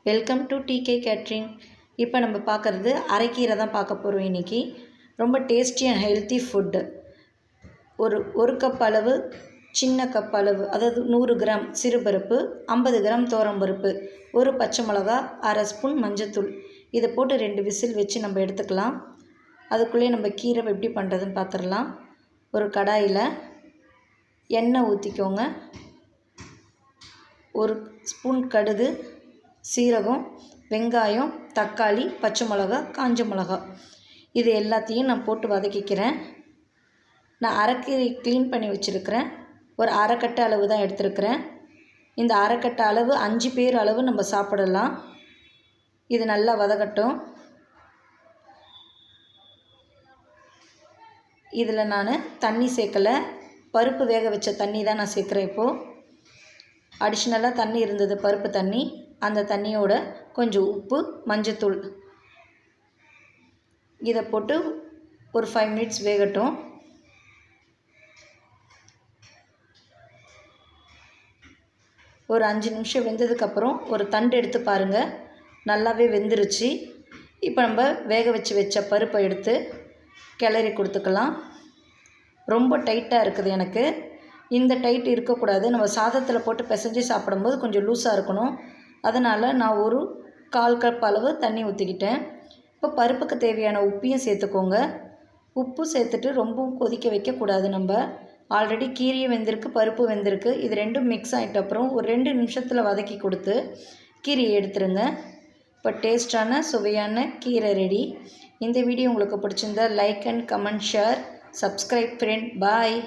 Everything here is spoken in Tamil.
Welcome to decay catering. இப்போ நம்ம பார்க்குறது அரைக்கீரை தான் பார்க்க போகிறோம். இன்றைக்கி ரொம்ப டேஸ்டி அண்ட் ஹெல்த்தி ஃபுட்டு. ஒரு கப் அளவு சின்ன கப் அளவு, அதாவது 100 கிராம் சிறுபருப்பு, 50 கிராம் துவரம்பருப்பு, ஒரு பச்சை மிளகா, அரை ஸ்பூன் மஞ்சத்தூள், இதை போட்டு 2 விசில் வச்சு நம்ம எடுத்துக்கலாம். அதுக்குள்ளே நம்ம கீரை எப்படி பண்ணுறதுன்னு பார்த்துடலாம். ஒரு கடாயில் எண்ணெய் ஊற்றிக்கோங்க. 1 ஸ்பூன் கடுகு, சீரகம், வெங்காயம், தக்காளி, பச்சை மிளகா, காஞ்ச மிளகா, இது எல்லாத்தையும் நான் போட்டு வதக்கிக்கிறேன். நான் அரைக்கீரை க்ளீன் பண்ணி வச்சுருக்கிறேன். ஒரு அரைக்கட்டு அளவு தான் எடுத்துருக்கிறேன். இந்த அரைக்கட்டு அளவு 5 பேர் அளவு நம்ம சாப்பிடலாம். இது நல்லா வதக்கட்டும். இதில் நான் தண்ணி சேர்க்கலை, பருப்பு வேக வச்ச தண்ணி தான் நான் சேர்க்குறேன். இப்போது அடிஷ்னலாக தண்ணி இருந்தது, பருப்பு தண்ணி, அந்த தண்ணியோட கொஞ்சம் உப்பு, மஞ்சத்தூள், இதை போட்டு ஒரு 5 மினிட்ஸ் வேகட்டும். ஒரு 5 நிமிஷம் வெந்ததுக்கப்புறம் ஒரு தண்டு எடுத்து பாருங்கள், நல்லாவே வெந்துருச்சு. இப்போ நம்ம வேக வச்ச பருப்பை எடுத்து கிளறி கொடுத்துக்கலாம். ரொம்ப டைட்டாக இருக்குது எனக்கு. இந்த டைட் இருக்கக்கூடாது. நம்ம சாதத்தில் போட்டு பிசைஞ்சு சாப்பிடும்போது கொஞ்சம் லூஸாக இருக்கணும். அதனால் நான் ஒரு 1/4 கப் அளவு தண்ணி ஊற்றிக்கிட்டேன். இப்போ பருப்புக்கு தேவையான உப்பையும் சேர்த்துக்கோங்க. உப்பு சேர்த்துட்டு ரொம்பவும் கொதிக்க வைக்கக்கூடாது. நம்ம ஆல்ரெடி கீரையும் வெந்திருக்கு, பருப்பு வெந்திருக்கு. இது ரெண்டும் மிக்ஸ் ஆகிட்ட அப்புறம் ஒரு 2 நிமிஷத்தில் வதக்கி கொடுத்து கீரையை எடுத்துருங்க. இப்போ டேஸ்டான சுவையான கீரை ரெடி. இந்த வீடியோ உங்களுக்கு பிடிச்சிருந்தா like and comment, share, subscribe friend. Bye.